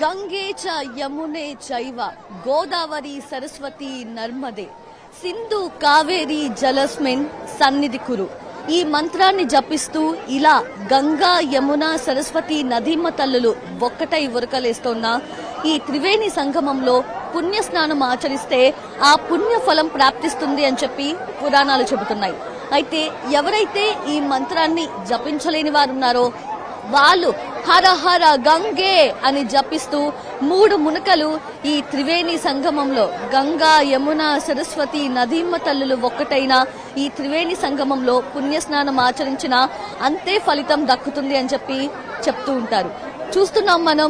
గంగే చ యమునే చైవ గోదావరి సరస్వతి నర్మదే సింధు కావేరి జలస్మిన్ సన్నిధి కురు. ఈ మంత్రాన్ని జపిస్తూ ఇలా గంగా యమున సరస్వతి నదీమ తల్లులు ఒక్కటై ఉరకలేస్తున్న ఈ త్రివేణి సంగమంలో పుణ్య స్నానం ఆచరిస్తే ఆ పుణ్య ఫలం ప్రాప్తిస్తుంది అని చెప్పి పురాణాలు చెబుతున్నాయి. అయితే ఎవరైతే ఈ మంత్రాన్ని జపించలేని వారు ఉన్నారో వాళ్ళు హర హర గంగే అని జపిస్తూ 3 మునకలు ఈ త్రివేణి సంగమంలో గంగా యమున సరస్వతి నదీమ తల్లులు ఒక్కటైన ఈ త్రివేణి సంగమంలో పుణ్యస్నానం ఆచరించిన అంతే ఫలితం దక్కుతుంది అని చెప్పి చెప్తూ ఉంటారు. చూస్తున్నాం మనం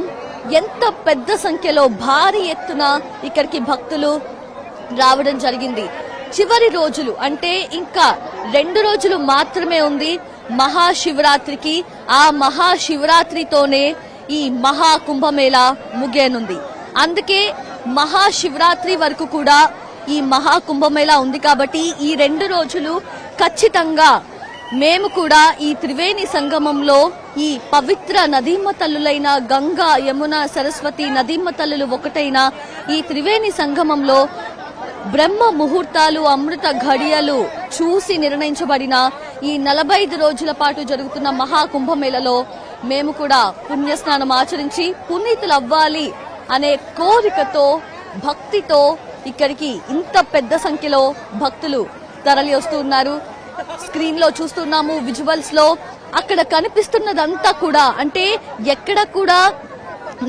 ఎంత పెద్ద సంఖ్యలో భారీ ఎత్తున ఇక్కడికి భక్తులు రావడం జరిగింది. చివరి రోజులు అంటే ఇంకా 2 రోజులు మాత్రమే ఉంది మహాశివరాత్రికి. ఆ మహాశివరాత్రితోనే ఈ మహాకుంభమేళా ముగియనుంది. అందుకే మహాశివరాత్రి వరకు కూడా ఈ మహాకుంభమేళా ఉంది. కాబట్టి ఈ 2 రోజులు ఖచ్చితంగా మేము కూడా ఈ త్రివేణి సంగమంలో ఈ పవిత్ర నదీమ తల్లులైన గంగా యమున సరస్వతి నదీమ తల్లులు ఒకటైన ఈ త్రివేణి సంగమంలో బ్రహ్మ ముహూర్తాలు అమృత ఘడియలు చూసి నిర్ణయించబడిన ఈ 45 రోజుల పాటు జరుగుతున్న మహాకుంభమేళలో మేము కూడా పుణ్యస్నానం ఆచరించి పునీతులు అవ్వాలి అనే కోరికతో భక్తితో ఇక్కడికి ఇంత పెద్ద సంఖ్యలో భక్తులు తరలి వస్తున్నారు. స్క్రీన్ లో చూస్తున్నాము, విజువల్స్ లో అక్కడ కనిపిస్తున్నదంతా కూడా అంటే ఎక్కడ కూడా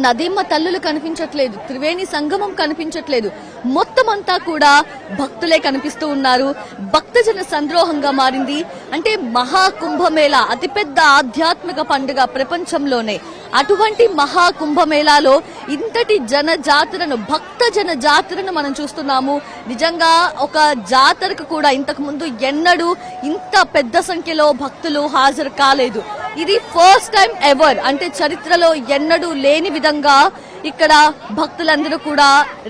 నదీమ తల్లులు కనిపించట్లేదు, త్రివేణి సంగమం కనిపించట్లేదు, మొత్తం అంతా కూడా భక్తులే కనిపిస్తూ ఉన్నారు. భక్తజన సంద్రోహంగా మారింది. అంటే మహాకుంభమేళా అతిపెద్ద ఆధ్యాత్మిక పండుగ ప్రపంచంలోనే. అటువంటి మహాకుంభమేళాలో ఇంతటి జన జాతరను భక్త జన జాతరను మనం చూస్తున్నాము. నిజంగా ఒక జాతరకు కూడా ఇంతకు ముందు ఎన్నడూ ఇంత పెద్ద సంఖ్యలో భక్తులు హాజరు కాలేదు. ఇది ఫస్ట్ టైం ఎవర్, అంటే చరిత్రలో ఎన్నడూ లేని విధంగా ఇక్కడ భక్తులందరూ కూడా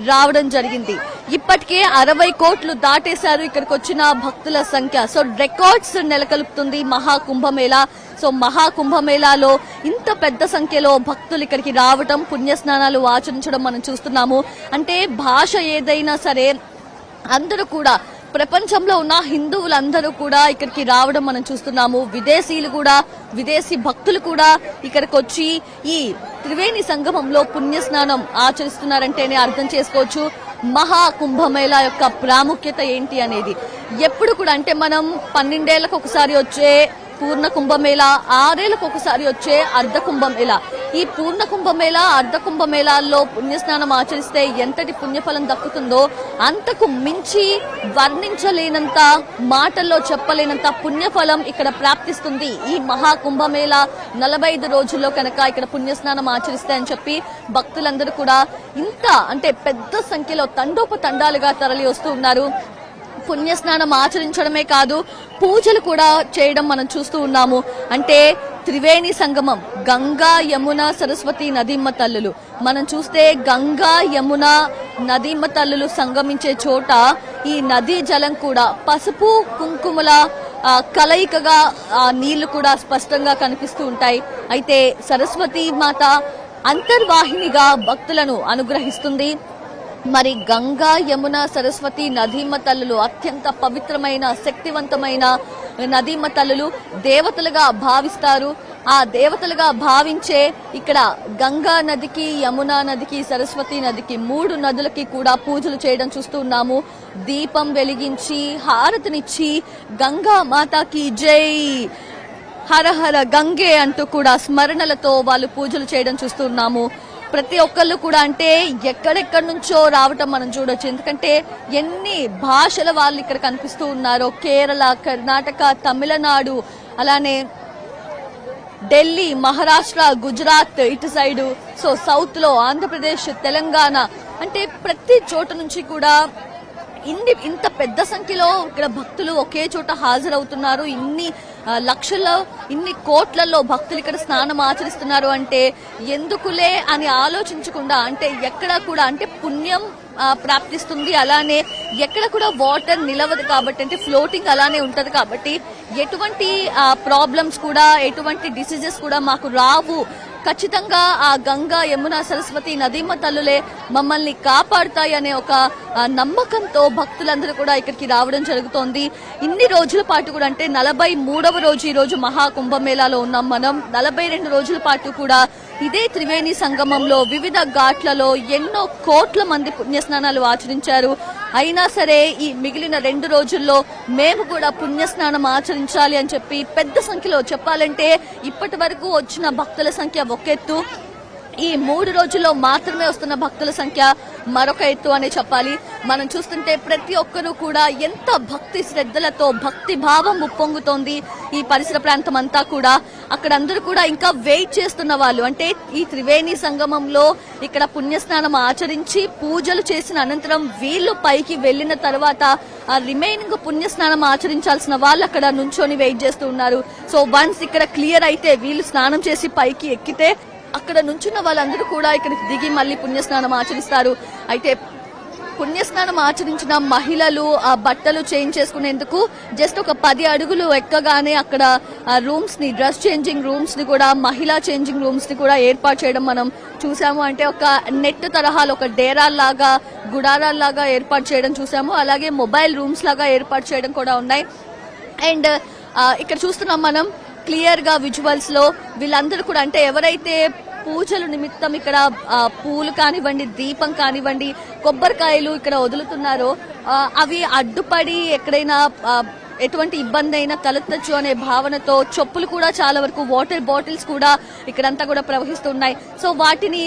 రావడం జరిగింది. ఇప్పటికే 60 కోట్లు దాటేశారు ఇక్కడికి వచ్చిన భక్తుల సంఖ్య. సో రికార్డ్స్ నెలకొల్పుతుంది మహాకుంభమేళా. సో మహాకుంభమేళాలో ఇంత పెద్ద సంఖ్యలో భక్తులు ఇక్కడికి రావడం, పుణ్యస్నానాలు ఆచరించడం మనం చూస్తున్నాము. అంటే భాష ఏదైనా సరే అందరూ కూడా ప్రపంచంలో ఉన్న హిందువులందరూ కూడా ఇక్కడికి రావడం మనం చూస్తున్నాము. విదేశీయులు కూడా, విదేశీ భక్తులు కూడా ఇక్కడికి వచ్చి ఈ త్రివేణి సంగమంలో పుణ్యస్నానం ఆచరిస్తున్నారంటేనే అర్థం చేసుకోవచ్చు మహాకుంభమేళా యొక్క ప్రాముఖ్యత ఏంటి అనేది. ఎప్పుడు కూడా అంటే మనం 12 ఏళ్లకు ఒకసారి వచ్చే పూర్ణ కుంభమేళా, 6 ఏళ్లకు ఒకసారి వచ్చే అర్ధ కుంభమేళా. ఈ పూర్ణ కుంభమేళా, అర్ధ కుంభమేళాల్లో పుణ్యస్నానం ఆచరిస్తే ఎంతటి పుణ్యఫలం దక్కుతుందో అంతకు మించి వర్ణించలేనంత, మాటల్లో చెప్పలేనంత పుణ్యఫలం ఇక్కడ ప్రాప్తిస్తుంది ఈ మహాకుంభమేళా 45 రోజుల్లో కనుక ఇక్కడ పుణ్యస్నానం ఆచరిస్తే అని చెప్పి భక్తులందరూ కూడా ఇంత అంటే పెద్ద సంఖ్యలో తండోపతండాలుగా తరలి వస్తూ ఉన్నారు. పుణ్యస్నానం ఆచరించడమే కాదు, పూజలు కూడా చేయడం మనం చూస్తూ ఉన్నాము. అంటే త్రివేణి సంగమం గంగా యమున సరస్వతి నదీమ తల్లులు మనం చూస్తే గంగా యమున నదీమ తల్లులు సంగమించే చోట ఈ నదీ జలం కూడా పసుపు కుంకుమల కలయికగా నీళ్లు కూడా స్పష్టంగా కనిపిస్తూ ఉంటాయి. అయితే సరస్వతి మాత అంతర్వాహినిగా భక్తులను అనుగ్రహిస్తుంది. మరి గంగా యమున సరస్వతి నదీమ తల్లులు అత్యంత పవిత్రమైన శక్తివంతమైన నదీమ తల్లులు, దేవతలుగా భావిస్తారు. ఆ దేవతలుగా భావించే ఇక్కడ గంగా నదికి, యమునా నదికి, సరస్వతి నదికి 3 నదులకి కూడా పూజలు చేయడం చూస్తున్నాము. దీపం వెలిగించి హారతినిచ్చి గంగా మాతాకి జై, హర హర గంగే అంటూ కూడా స్మరణలతో వాళ్ళు పూజలు చేయడం చూస్తున్నాము. ప్రతి ఒక్కళ్ళు కూడా అంటే ఎక్కడెక్కడి నుంచో రావటం మనం చూడొచ్చు. ఎందుకంటే ఎన్ని భాషల వాళ్ళు ఇక్కడ కనిపిస్తూ ఉన్నారో. కేరళ, కర్ణాటక, తమిళనాడు, అలానే ఢిల్లీ, మహారాష్ట్ర, గుజరాత్ ఇటు సైడు, సో సౌత్ లో ఆంధ్రప్రదేశ్, తెలంగాణ, అంటే ప్రతి చోట నుంచి కూడా ఇంత పెద్ద సంఖ్యలో ఇక్కడ భక్తులు ఒకే చోట హాజరవుతున్నారు. ఇన్ని లక్షల్లో, ఇన్ని కోట్లలో భక్తులు ఇక్కడ స్నానం ఆచరిస్తున్నారు అంటే ఎందుకులే అని ఆలోచించకుండా, అంటే ఎక్కడ కూడా అంటే పుణ్యం ప్రాప్తిస్తుంది. అలానే ఎక్కడ కూడా వాటర్ నిలవదు కాబట్టి, అంటే ఫ్లోటింగ్ అలానే ఉంటది కాబట్టి ఎటువంటి ప్రాబ్లమ్స్ కూడా, ఎటువంటి డిసీజెస్ కూడా మాకు రావు ఖచ్చితంగా ఆ గంగా యమున సరస్వతి నదీమ తల్లులే మమ్మల్ని కాపాడుతాయి అనే ఒక నమ్మకంతో భక్తులందరూ కూడా ఇక్కడికి రావడం జరుగుతోంది. ఇన్ని రోజుల పాటు కూడా అంటే 43వ రోజు ఈ రోజు మహాకుంభమేళాలో ఉన్నాం మనం. 42 రోజుల పాటు కూడా ఇదే త్రివేణి సంగమంలో వివిధ ఘాట్లలో ఎన్నో కోట్ల మంది పుణ్యస్నానాలు ఆచరించారు. అయినా సరే ఈ మిగిలిన 2 రోజుల్లో మేము కూడా పుణ్యస్నానం ఆచరించాలి అని చెప్పి పెద్ద సంఖ్యలో, చెప్పాలంటే ఇప్పటి వరకు వచ్చిన భక్తుల సంఖ్య ఒక ఎత్తు, ఈ 3 రోజుల్లో మాత్రమే వస్తున్న భక్తుల సంఖ్య మరొక ఎత్తు అనే చెప్పాలి. మనం చూస్తుంటే ప్రతి ఒక్కరూ కూడా ఎంత భక్తి శ్రద్ధలతో భక్తి భావం ఉప్పొంగుతోంది ఈ పరిసర ప్రాంతం అంతా కూడా. అక్కడ అందరూ కూడా ఇంకా వెయిట్ చేస్తున్న వాళ్ళు, అంటే ఈ త్రివేణి సంగమంలో ఇక్కడ పుణ్యస్నానం ఆచరించి పూజలు చేసిన అనంతరం వీళ్ళు పైకి వెళ్లిన తర్వాత ఆ రిమైనింగ్ పుణ్యస్నానం ఆచరించాల్సిన వాళ్ళు అక్కడ నుంచొని వెయిట్ చేస్తూ ఉన్నారు. సో వన్స్ ఇక్కడ క్లియర్ అయితే వీళ్ళు స్నానం చేసి పైకి ఎక్కితే అక్కడ నుంచున్న వాళ్ళందరూ కూడా ఇక్కడికి దిగి మళ్ళీ పుణ్యస్నానం ఆచరిస్తారు. అయితే పుణ్యస్నానం ఆచరించిన మహిళలు ఆ బట్టలు చేంజ్ చేసుకునేందుకు జస్ట్ ఒక 10 అడుగులు ఎక్కగానే అక్కడ రూమ్స్ ని, డ్రెస్ చేంజింగ్ రూమ్స్ ని కూడా, మహిళా చేంజింగ్ రూమ్స్ ని కూడా ఏర్పాటు చేయడం మనం చూసాము. అంటే ఒక నెట్ తరహాలో ఒక డేరాల్లాగా, గుడారాల్లాగా ఏర్పాటు చేయడం చూసాము. అలాగే మొబైల్ రూమ్స్ లాగా ఏర్పాటు చేయడం కూడా ఉన్నాయి. అండ్ ఇక్కడ చూస్తున్నాం మనం క్లియర్ గా విజువల్స్ లో వీళ్ళందరూ కూడా, అంటే ఎవరైతే పూజల నిమిత్తం ఇక్కడ పూలు కానివ్వండి, దీపం కానివ్వండి, కొబ్బరికాయలు ఇక్కడ వదులుతున్నారో అవి అడ్డుపడి ఎక్కడైనా ఎటువంటి ఇబ్బంది అయినా తలెత్తచ్చు అనే భావనతో చెప్పులు కూడా చాలా వరకు, వాటర్ బాటిల్స్ కూడా ఇక్కడంతా కూడా ప్రవహిస్తున్నాయి. సో వాటిని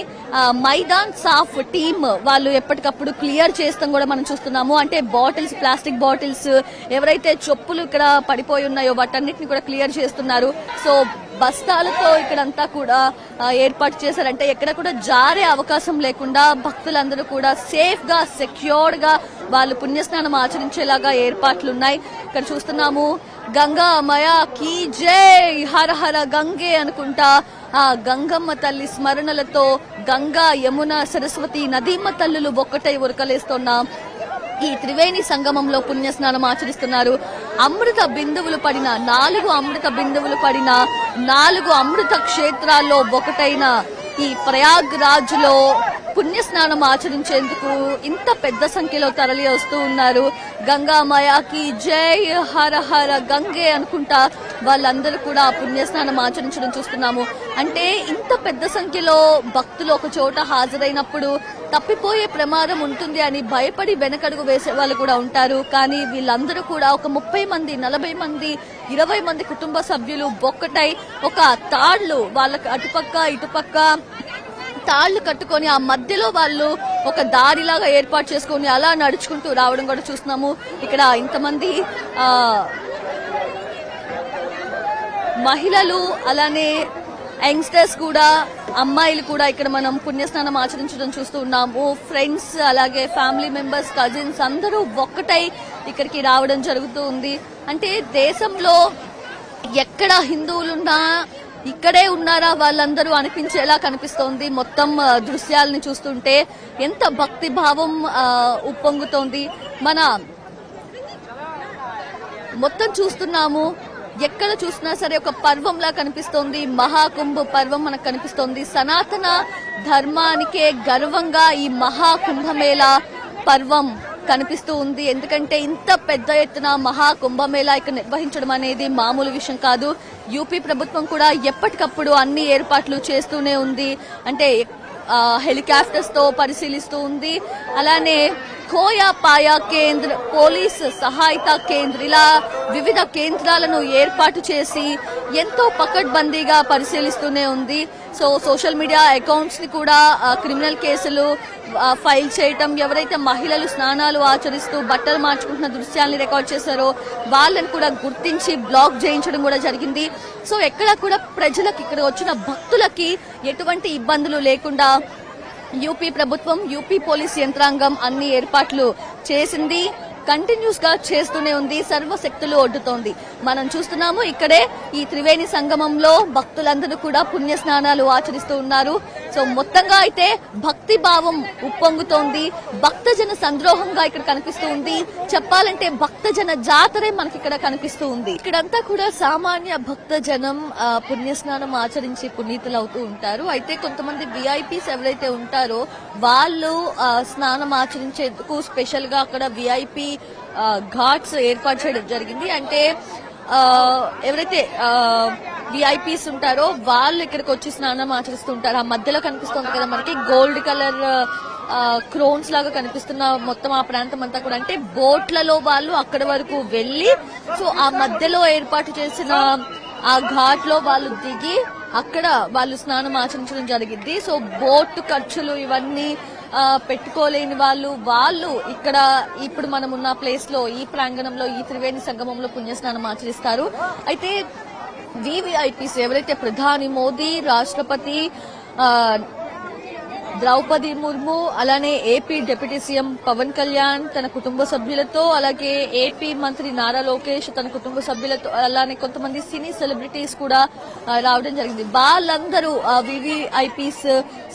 మైదాన్ సాఫ్ టీమ్ వాళ్ళు ఎప్పటికప్పుడు క్లియర్ చేస్తాం కూడా మనం చూస్తున్నాము. అంటే బాటిల్స్, ప్లాస్టిక్ బాటిల్స్, ఎవరైతే చెప్పులు ఇక్కడ పడిపోయి ఉన్నాయో వాటన్నిటిని కూడా క్లియర్ చేస్తున్నారు. సో బస్తాలతో ఇక్కడంతా కూడా ఏర్పాటు చేశారంటే ఎక్కడ కూడా జారే అవకాశం లేకుండా భక్తులందరూ కూడా సేఫ్ గా, సెక్యూర్డ్ గా వాళ్ళు పుణ్యస్నానం ఆచరించేలాగా ఏర్పాట్లున్నాయి. ఇక్కడ చూస్తున్నాము గంగా మయా కీ జై, హర హర గంగే అనుకుంటా ఆ గంగమ్మ తల్లి స్మరణలతో గంగా యమున సరస్వతి నదీమ తల్లులు ఒక్కటై ఉరకలేస్తున్నాం. ఈ త్రివేణి సంగమంలో పుణ్యస్నానం ఆచరిస్తున్నారు. అమృత బిందువులు పడిన 4 అమృత బిందువులు పడిన 4 అమృత క్షేత్రాల్లో ఒకటైన ఈ ప్రయాగ్ రాజ్ లో పుణ్యస్నానం ఆచరించేందుకు ఇంత పెద్ద సంఖ్యలో తరలి వస్తూ ఉన్నారు. గంగా మాయాకి జై, హర హర గంగే అనుకుంటా వాళ్ళందరూ కూడా పుణ్యస్నానం ఆచరించడం చూస్తున్నాము. అంటే ఇంత పెద్ద సంఖ్యలో భక్తులు ఒక చోట హాజరైనప్పుడు తప్పిపోయే ప్రమాదం ఉంటుంది అని భయపడి వెనకడుగు వేసే వాళ్ళు కూడా ఉంటారు. కానీ వీళ్ళందరూ కూడా ఒక 30 మంది, 40 మంది, 20 మంది కుటుంబ సభ్యులు ఒక్కటై ఒక తాళ్లు, వాళ్ళకి అటుపక్క ఇటుపక్క తాళ్లు కట్టుకొని ఆ మధ్యలో వాళ్ళు ఒక దారిలాగా ఏర్పాటు చేసుకొని అలా నడుచుకుంటూ రావడం కూడా చూస్తున్నాము. ఇక్కడ ఇంతమంది మహిళలు, అలానే యంగ్స్టర్స్ కూడా, అమ్మాయిలు కూడా ఇక్కడ మనం పుణ్యస్నానం ఆచరించడం చూస్తూ ఉన్నాము. ఫ్రెండ్స్, అలాగే ఫ్యామిలీ మెంబర్స్, కజిన్స్ అందరూ ఒక్కటై ఇక్కడికి రావడం జరుగుతూ ఉంది. అంటే దేశంలో ఎక్కడ హిందువులున్నా ఇక్కడే ఉన్నారా వాళ్ళందరూ అనిపించేలా కనిపిస్తోంది. మొత్తం దృశ్యాలని చూస్తుంటే ఎంత భక్తి భావం ఉప్పొంగుతోంది. మన మొత్తం చూస్తున్నాము, ఎక్కడ చూసినా సరే ఒక పర్వంలా కనిపిస్తోంది. మహాకుంభ పర్వం మనకు కనిపిస్తోంది. సనాతన ధర్మానికే గర్వంగా ఈ మహాకుంభమేళా పర్వం కనిపిస్తూ ఉంది. ఎందుకంటే ఇంత పెద్ద ఎత్తున మహాకుంభమేళా ఇక్కడ నిర్వహించడం అనేది మామూలు విషయం కాదు. యూపీ ప్రభుత్వం కూడా ఎప్పటికప్పుడు అన్ని ఏర్పాట్లు చేస్తూనే ఉంది. అంటే హెలికాప్టర్స్ తో పరిశీలిస్తూ ఉంది. అలానే కోయా పాయా కేంద్ర, పోలీస్ సహాయత కేంద్ర, ఇలా వివిధ కేంద్రాలను ఏర్పాటు చేసి ఎంతో పకడ్బందీగా పరిశీలిస్తూనే ఉంది. సో సోషల్ మీడియా అకౌంట్స్ ని కూడా క్రిమినల్ కేసులు ఫైల్ చేయటం, ఎవరైతే మహిళలు స్నానాలు ఆచరిస్తూ బట్టలు మార్చుకుంటున్న దృశ్యాలను రికార్డ్ చేశారో వాళ్ళని కూడా గుర్తించి బ్లాక్ చేయించడం కూడా జరిగింది. సో ఎక్కడ కూడా ప్రజలకు, ఇక్కడ వచ్చిన భక్తులకి ఎటువంటి ఇబ్బందులు లేకుండా యూపీ ప్రభుత్వం, యూపీ పోలీస్ యంత్రాంగం అన్ని ఏర్పాట్లు చేసింది. కంటిన్యూస్ గా చేస్తూనే ఉంది. సర్వశక్తులు ఒడ్డుతోంది. మనం చూస్తున్నాము ఇక్కడే ఈ త్రివేణి సంగమంలో భక్తులందరూ కూడా పుణ్య స్నానాలు ఆచరిస్తూ ఉన్నారు. సో మొత్తంగా అయితే భక్తి భావం ఉప్పొంగుతోంది, భక్తజన సంద్రోహంగా ఇక్కడ కనిపిస్తూ ఉంది. చెప్పాలంటే భక్తజన జాతరే మనకి ఇక్కడ కనిపిస్తూ ఉంది. ఇక్కడంతా కూడా సామాన్య భక్తజనం పుణ్యస్నానం ఆచరించి పునీతులు అవుతూ ఉంటారు. అయితే కొంతమంది విఐపీస్ ఎవరైతే ఉంటారో వాళ్ళు స్నానం ఆచరించేందుకు స్పెషల్ గా అక్కడ విఐపీ ఘాట్స్ ఏర్పాటు చేయడం జరిగింది. అంటే ఎవరైతే విఐపీస్ ఉంటారో వాళ్ళు ఇక్కడికి వచ్చి స్నానం ఆచరిస్తూ ఉంటారు. ఆ మధ్యలో కనిపిస్తుంది కదా మనకి గోల్డ్ కలర్ క్రోన్స్ లాగా కనిపిస్తున్న మొత్తం ఆ ప్రాంతం అంతా కూడా అంటే బోట్లలో వాళ్ళు అక్కడి వరకు వెళ్లి సో ఆ మధ్యలో ఏర్పాటు చేసిన ఆ ఘాట్ లో వాళ్ళు దిగి అక్కడ వాళ్ళు స్నానం ఆచరించడం జరిగింది. సో బోట్ ఖర్చులు ఇవన్నీ పెట్టుకోలేని వాళ్ళు ఇక్కడ ఇప్పుడు మనం ఉన్న ప్లేస్ లో ఈ ప్రాంగణంలో ఈ త్రివేణి సంగమంలో పుణ్యస్నానం ఆచరిస్తారు. అయితే వివిఐపీస్ ఎవరైతే ప్రధాని మోదీ, రాష్ట్రపతి ద్రౌపది ముర్ము, అలానే AP deputy CM Pawan Kalyan తన కుటుంబ సభ్యులతో, అలాగే ఏపీ మంత్రి నారా లోకేష్ తన కుటుంబ సభ్యులతో, అలానే కొంతమంది సినీ సెలబ్రిటీస్ కూడా రావడం జరిగింది. వాళ్ళందరూ వివిఐపీస్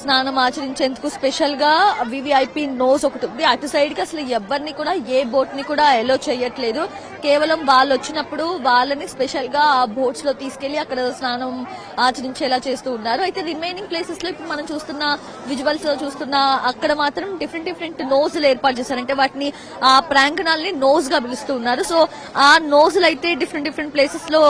స్నానం ఆచరించేందుకు స్పెషల్ గా వివిఐపీ నోస్ ఒకటి ఉంది. అటు సైడ్ కి అసలు ఎవరిని కూడా ఏ బోట్ ని కూడా ఎలో చేయట్లేదు. కేవలం వాళ్ళు వచ్చినప్పుడు వాళ్ళని స్పెషల్ గా ఆ బోట్స్ లో తీసుకెళ్లి అక్కడ స్నానం ఆచరించేలా చేస్తూ ఉన్నారు. అయితే రిమైనింగ్ ప్లేసెస్ లో ఇప్పుడు మనం చూస్తున్న విజువల్స్ లో చూస్తున్న అక్కడ మాత్రం డిఫరెంట్ నోజులు ఏర్పాటు చేశారు. అంటే వాటిని ఆ ప్రాంగణాలని నోజ్ గా పిలుస్తూ ఉన్నారు. సో ఆ నోజులు అయితే డిఫరెంట్ ప్లేసెస్ లో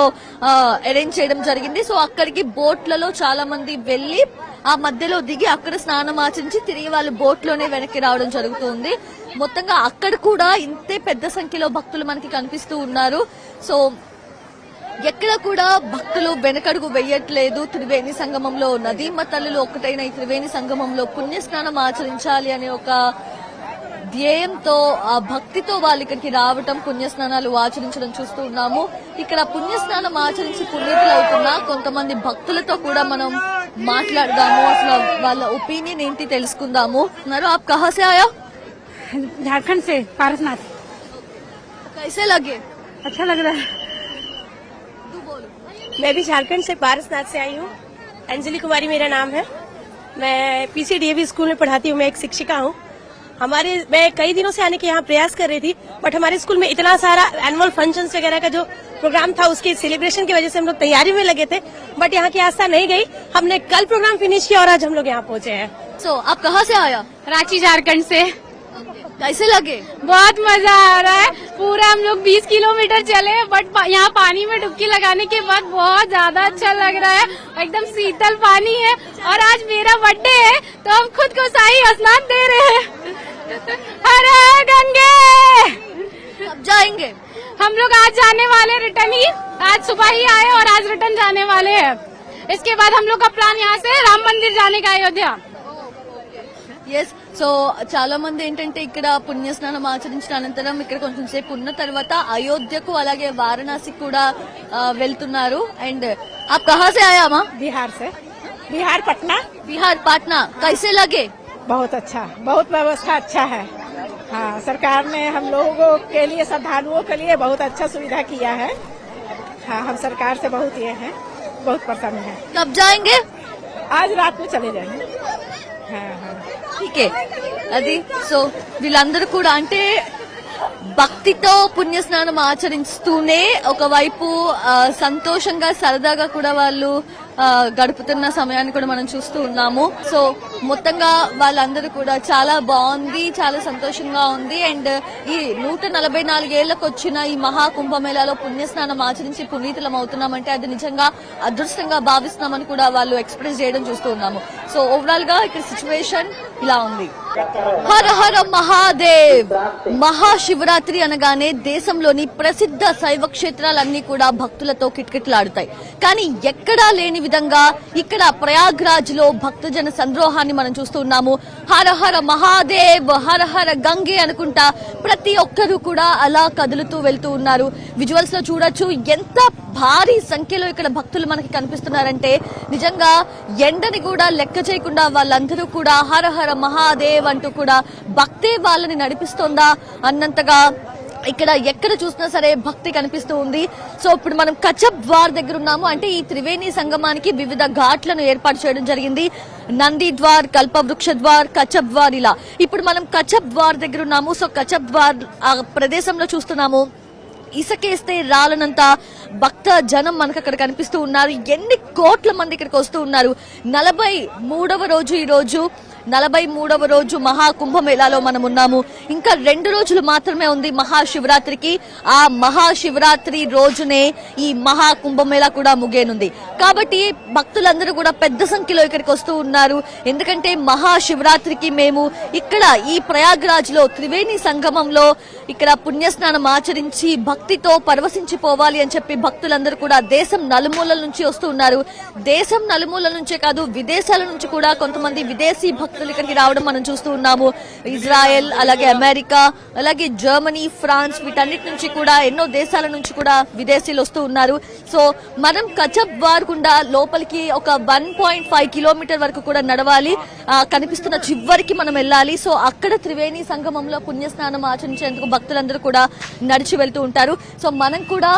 అరేంజ్ చేయడం జరిగింది. సో అక్కడికి బోట్లలో చాలా మంది వెళ్లి ఆ మధ్యలో దిగి అక్కడ స్నానం ఆచరించి తిరిగి వాళ్ళు బోట్ లోనే వెనక్కి రావడం జరుగుతుంది. మొత్తంగా అక్కడ కూడా ఇంతే పెద్ద సంఖ్యలో భక్తులు మనకి కనిపిస్తూ ఉన్నారు. సో ఎక్కడ కూడా భక్తులు వెనకడుగు వెయ్యట్లేదు. త్రివేణి సంగమంలో నదీమ తల్లులు ఒక్కటైన ఈ త్రివేణి సంగమంలో పుణ్యస్నానం ఆచరించాలి అనే ఒక ధ్యేయంతో ఆ భక్తితో వాళ్ళు ఇక్కడికి రావటం, పుణ్యస్నానాలు ఆచరించడం చూస్తూ ఉన్నాము. ఇక్కడ పుణ్యస్నానం ఆచరించి పుణ్యతులు అవుతున్న కొంతమంది భక్తులతో కూడా మనం మాట్లాడదాము, అసలు వాళ్ళ ఒపీనియన్ ఏంటి తెలుసుకుందాము. ఆప్ కహా సే ఆయా? झारखंड से पारसनाथ। कैसे लगे? अच्छा लग रहा है। मैं भी झारखंड से पारसनाथ से आई हूँ। अंजलि कुमारी मेरा नाम है। मैं पीसीडीएवी स्कूल में पढ़ाती हूँ। मैं एक शिक्षिका हूँ। मैं कई दिनों से आने के यहाँ प्रयास कर रही थी, बट हमारे स्कूल में इतना सारा एनुअल फंक्शंस वगैरह का जो प्रोग्राम था उसके सेलिब्रेशन की वजह से हम लोग तैयारी में लगे थे, बट यहाँ की आस्था नहीं गई। हमने कल प्रोग्राम फिनिश किया और आज हम लोग यहाँ पहुँचे हैं। सो आप कहाँ से आया? रांची झारखंड से। कैसे लगे? बहुत मजा आ रहा है। पूरा हम लोग 20 किलोमीटर चले, बट यहाँ पानी में डुबकी लगाने के बाद बहुत ज्यादा अच्छा लग रहा है। एकदम शीतल पानी है और आज मेरा बर्थडे है तो हम खुद को शाही स्नान दे रहे हैं। हर हर गंगे। कब जाएंगे? हम लोग आज जाने वाले रिटर्न ही, आज सुबह ही आए और आज रिटर्न जाने वाले हैं। इसके बाद हम लोग का प्लान यहाँ से राम मंदिर जाने का, अयोध्या। ఎస్. సో చాలా మంది ఏంటంటే ఇక్కడ పుణ్యస్నానం ఆచరించిన అనంతరం ఇక్కడ కొంచెం సేపు ఉన్న తర్వాత అయోధ్యకు అలాగే వారణాసికి కూడా వెళ్తున్నారు. అండ్ आप कहाँ से आया माँ? बिहार से। बिहार पटना। बिहार पाटना। कैसे लगे? बहुत अच्छा, बहुत व्यवस्था अच्छा है। हाँ, सरकार ने हम लोगों के लिए, श्रद्धालुओं के लिए बहुत अच्छा सुविधा किया है। हाँ, हम सरकार से बहुत ये हैं, बहुत प्रसन्न हैं। कब जाएंगे? आज रात में चले जाएंगे। हाँ हाँ ఓకే. అది సో వీళ్ళందరూ కూడా అంటే భక్తితో పుణ్యస్నానం ఆచరిస్తూనే ఒకవైపు సంతోషంగా సరదాగా కూడా వాళ్ళు గడుపుతున్న సమయాన్ని కూడా మనం చూస్తూ ఉన్నాము. సో మొత్తంగా వాళ్ళందరూ కూడా చాలా బాగుంది, చాలా సంతోషంగా ఉంది. అండ్ ఈ 144 ఏళ్లకు వచ్చిన ఈ మహాకుంభమేళాలో పుణ్యస్నానం ఆచరించి పునీతులం అవుతున్నామంటే అది నిజంగా అదృష్టంగా భావిస్తున్నామని కూడా వాళ్ళు ఎక్స్ప్రెస్ చేయడం చూస్తూ ఉన్నాము. సో ఓవరాల్ గా ఇక్కడ సిచ్యువేషన్ ఇలా ఉంది. హర హర మహాదేవ్. మహాశివరాత్రి అనగానే దేశంలోని ప్రసిద్ధ శైవ క్షేత్రాలన్నీ కూడా భక్తులతో కిటకిటలాడుతాయి. కానీ ఎక్కడా లేని విధంగా ఇక్కడ ప్రయాగ్రాజ్ లో భక్తజన సంద్రోహాన్ని మనం చూస్తూ ఉన్నాము. హర హర మహాదేవ్, హర హర గంగే అనుకుంటా ప్రతి ఒక్కరూ కూడా అలా కదులుతూ వెళ్తూ ఉన్నారు. విజువల్స్ లో చూడొచ్చు ఎంత భారీ సంఖ్యలో ఇక్కడ భక్తులు మనకి కనిపిస్తున్నారంటే నిజంగా ఎండని కూడా లెక్క చేయకుండా వాళ్ళందరూ కూడా హర హర మహాదేవ్ అంటూ కూడా భక్తే వాళ్ళని నడిపిస్తోందా అన్నంతగా ఇక్కడ ఎక్కడ చూసినా సరే భక్తి కనిపిస్తూ ఉంది. సో ఇప్పుడు మనం కచబ్ ద్వార్ దగ్గర ఉన్నాము. అంటే ఈ త్రివేణి సంగమానికి వివిధ ఘాట్లను ఏర్పాటు చేయడం జరిగింది. నంది ద్వార్, కల్పవృక్ష ద్వార్, కచబ్ ద్వార్, ఇలా. ఇప్పుడు మనం కచబ్ ద్వార్ దగ్గర ఉన్నాము. సో కచబ్ ద్వార్ ఆ ప్రదేశంలో చూస్తున్నాము. ఇసకేస్తే రాలనంత భక్త జనం మనకు అక్కడ కనిపిస్తూ ఉన్నారు. ఎన్ని కోట్ల మంది ఇక్కడికి వస్తూ ఉన్నారు. 43వ రోజు ఈ రోజు, 43వ రోజు మహాకుంభమేళాలో మనం ఉన్నాము. ఇంకా 2 రోజులు మాత్రమే ఉంది మహాశివరాత్రికి. ఆ మహాశివరాత్రి రోజునే ఈ మహాకుంభమేళా కూడా ముగియనుంది. కాబట్టి భక్తులందరూ కూడా పెద్ద సంఖ్యలో ఇక్కడికి వస్తూ ఉన్నారు. ఎందుకంటే మహాశివరాత్రికి మేము ఇక్కడ ఈ ప్రయాగ్రాజ్ లో త్రివేణి సంగమంలో ఇక్కడ పుణ్యస్నానం ఆచరించి భక్తితో పరవశించిపోవాలి అని చెప్పి భక్తులందరూ కూడా దేశం నలుమూలల నుంచి వస్తూ ఉన్నారు. దేశం నలుమూలల నుంచే కాదు, విదేశాల నుంచి కూడా కొంతమంది విదేశీ భక్తులు ఇక్కడికి రావడం మనం చూస్తూ ఉన్నాము. ఇజ్రాయెల్, అలాగే అమెరికా, అలాగే జర్మనీ, ఫ్రాన్స్, వీటన్నిటి నుంచి కూడా ఎన్నో దేశాల నుంచి కూడా విదేశీయులు వస్తూ ఉన్నారు. సో మనం కచబ్ ద్వార్ గుండా లోపలికి ఒక 1.5 కిలోమీటర్ వరకు కూడా నడవాలి. కనిపిస్తున్న చివరికి మనం వెళ్ళాలి. సో అక్కడ త్రివేణి సంగమంలో పుణ్యస్నానం ఆచరించేందుకు భక్తులందరూ కూడా నడిచి వెళ్తూ ఉంటారు. సో మనం కూడా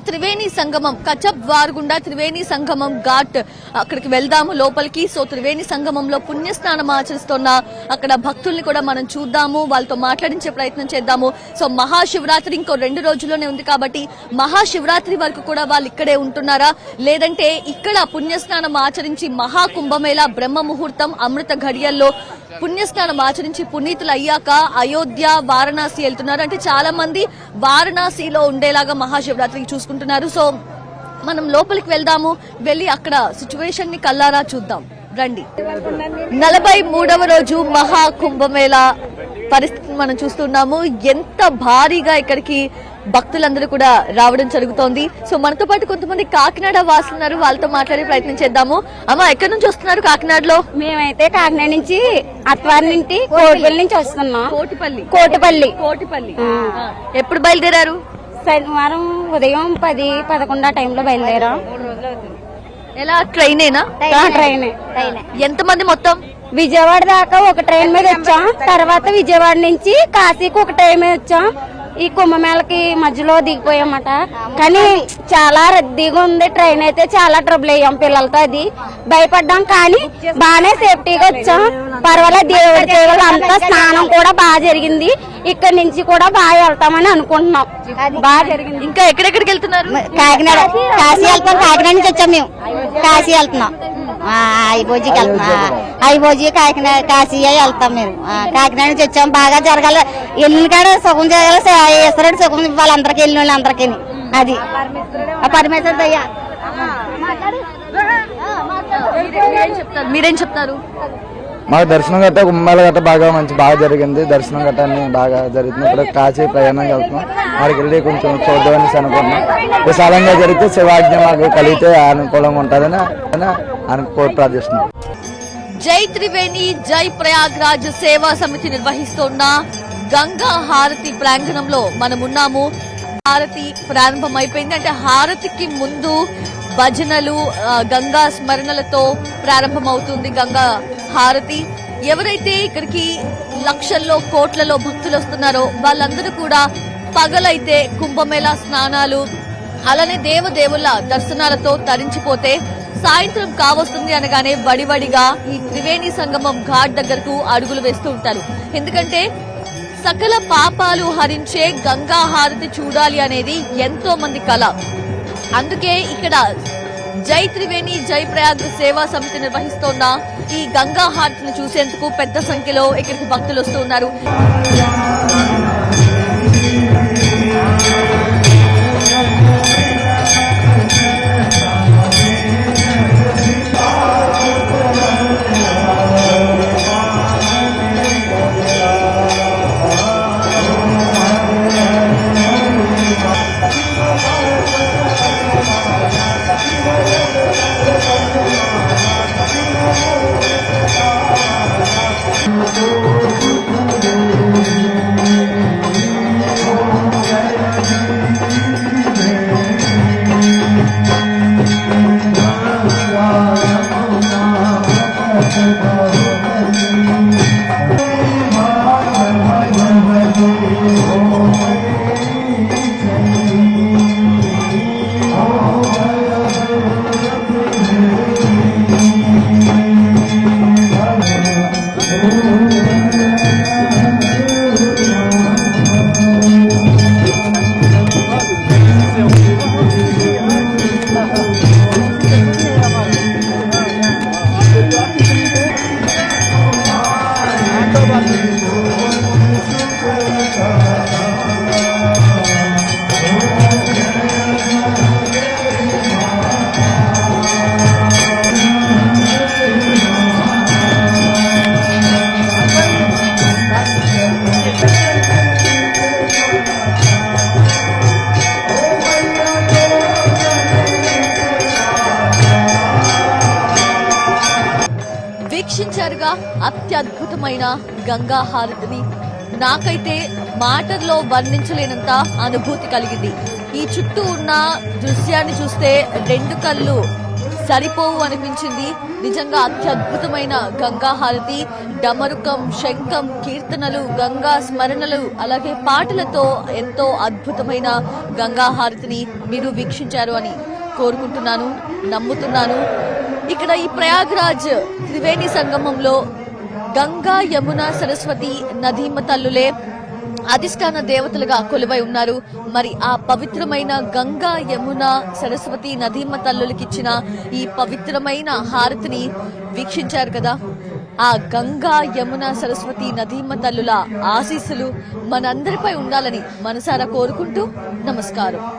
త్రివేణి సంగమం కచబ్ ద్వార్ గుండా త్రివేణి సంగమం ఘాట్ అక్కడికి వెళ్దాము లోపలికి. సో త్రివేణి సంగమంలో పుణ్యస్నానం ఆచరిస్తున్న అక్కడ భక్తుల్ని కూడా మనం చూద్దాము, వాళ్ళతో మాట్లాడించే ప్రయత్నం చేద్దాము. సో మహాశివరాత్రి ఇంకో 2 రోజుల్లోనే ఉంది కాబట్టి మహాశివరాత్రి వరకు కూడా వాళ్ళు ఇక్కడే ఉంటున్నారా, లేదంటే ఇక్కడ పుణ్యస్నానం ఆచరించి మహాకుంభమేళా బ్రహ్మ ముహూర్తం అమృత ఘడియల్లో పుణ్యస్నానం ఆచరించి పునీతులు అయ్యాక అయోధ్య, వారణాసి వెళ్తున్నారు. అంటే చాలా మంది వారణాసిలో ఉండేలాగా మహాశివరాత్రికి చూసుకుంటున్నారు. సో మనం లోపలికి వెళ్దాము, వెళ్ళి అక్కడ సిచ్యువేషన్ ని కల్లారా చూద్దాం రండి. 43వ రోజు మహాకుంభమేళా పరిస్థితిని మనం చూస్తున్నాము. ఎంత భారీగా ఇక్కడికి భక్తులందరూ కూడా రావడం జరుగుతోంది. సో మనతో పాటు కొంతమంది కాకినాడ వాసులు ఉన్నారు, వాళ్ళతో మాట్లాడే ప్రయత్నం చేద్దాము. అమ్మ, ఎక్కడి నుంచి వస్తున్నారు కాకినాడలో? మేమైతే కాకినాడ నుంచి అత్వారి నుంచి కోటిపల్లి నుంచి వస్తున్నాం. కోటిపల్లి. ఎప్పుడు బయలుదేరారు? శనివారం ఉదయం 10-11 టైంలో బయలుదేరాం. ఎలా, ట్రైనేనా? ట్రైన్. ఎంతమంది మొత్తం? విజయవాడ దాకా ఒక ట్రైన్ మీద వచ్చాం. తర్వాత విజయవాడ నుంచి కాశీకి ఒక ట్రైన్ మీద వచ్చాం. ఈ కుంభమేళకి మధ్యలో దిగిపోయామట. కానీ చాలా రద్దీగా ఉంది. ట్రైన్ అయితే చాలా ట్రబుల్ అయ్యాం పిల్లలతో, అది భయపడ్డాం. కానీ బాగానే సేఫ్టీగా వచ్చాం. పర్వాలేదు, దేవుడి దేవుళ్ళు అంతా స్నానం కూడా బాగా జరిగింది. ఇక్కడ నుంచి కూడా బాగా వెళ్తామని అనుకుంటున్నాం. బాగా జరిగింది. ఇంకా ఎక్కడెక్కడికి వెళ్తున్నారు? కాకినాడ, కాశీ వెళ్తాం. కాకినాడ నుంచి వచ్చాం మేము, కాశీ వెళ్తున్నాం. ఐబోజీకి వెళ్తున్నాం. ఐబోజీ, కాకినాడ, కాశీ వెళ్తాం మేము. కాకినాడ నుంచి వచ్చాం. బాగా జరగాలి, వెళ్ళిన కాడ సుఖం జరగాలి, ఇస్తాడు సుఖం ఇవ్వాలి అందరికి, వెళ్ళిన వాళ్ళు అందరికీ. అది పరమేశ్వర దయ్యా. మీరేం చెప్తారు? మాకు దర్శనం గట్ట కుంభమేళా గట్ట బాగా జరిగింది. దర్శనం గట్ట అన్ని బాగా జరుగుతుంది. ఇప్పుడు కాశీ ప్రయాణం వెళ్తున్నాం. వాడికి వెళ్ళి కొంచెం చూద్దామని అనుకుంటున్నాం. విశాలంగా జరిగితే శివాజ్ఞ మాకు కలిగితే అనుకూలంగా ఉంటుందని ప్రార్థిస్తున్నాం. జై త్రివేణి జై ప్రయాగ్రాజ్ సేవా సమితి నిర్వహిస్తున్న గంగా హారతి ప్రాంగణంలో మనం ఉన్నాము. హారతి ప్రారంభం అయిపోయింది. అంటే హారతికి ముందు భజనలు, గంగా స్మరణలతో ప్రారంభమవుతుంది గంగా హారతి. ఎవరైతే ఇక్కడికి లక్షల్లో కోట్లలో భక్తులు వస్తున్నారో వాళ్ళందరూ కూడా పగలైతే కుంభమేళా స్నానాలు, అలానే దేవదేవుల దర్శనాలతో తరించిపోతే సాయంత్రం కావస్తుంది అనగానే వడివడిగా ఈ త్రివేణి సంగమం ఘాట్ దగ్గరకు అడుగులు వేస్తూ ఉంటారు. ఎందుకంటే సకల పాపాలు హరించే గంగా హారతి చూడాలి అనేది ఎంతో మంది కళ. అందుకే ఇక్కడ జై త్రివేణి జై ప్రయాగ్ సేవా సమితి నిర్వహిస్తోన్న ఈ గంగా హారతిని చూసేందుకు పెద్ద సంఖ్యలో ఇక్కడికి భక్తులు వస్తూ ఉన్నారు. వీక్షించారుగా అత్యద్భుతమైన గంగా హారతిని. నాకైతే మాటల్లో వర్ణించలేనంత అనుభూతి కలిగింది. ఈ చుట్టూ ఉన్న దృశ్యాన్ని చూస్తే రెండు కళ్ళు సరిపోవు అనిపించింది. నిజంగా అత్యద్భుతమైన గంగా హారతి. డమరుకం, శంఖం, కీర్తనలు, గంగా స్మరణలు, అలాగే పాటలతో ఎంతో అద్భుతమైన గంగా హారతిని మీరు వీక్షించారు అని కోరుకుంటున్నాను, నమ్ముతున్నాను. ఇక్కడ ఈ ప్రయాగ్రాజ్ త్రివేణి సంగమంలో గంగా, యమున, సరస్వతి నదీమ తల్లులే అధిష్టాన దేవతలుగా కొలువై ఉన్నారు. మరి ఆ పవిత్రమైన గంగా, యమున, సరస్వతి నదీమ తల్లులకిచ్చిన ఈ పవిత్రమైన హారతిని వీక్షించారు కదా. ఆ గంగా, యమున, సరస్వతి నదీమ తల్లుల ఆశీస్సులు మనందరిపై ఉండాలని మనసారా కోరుకుంటూ నమస్కారం.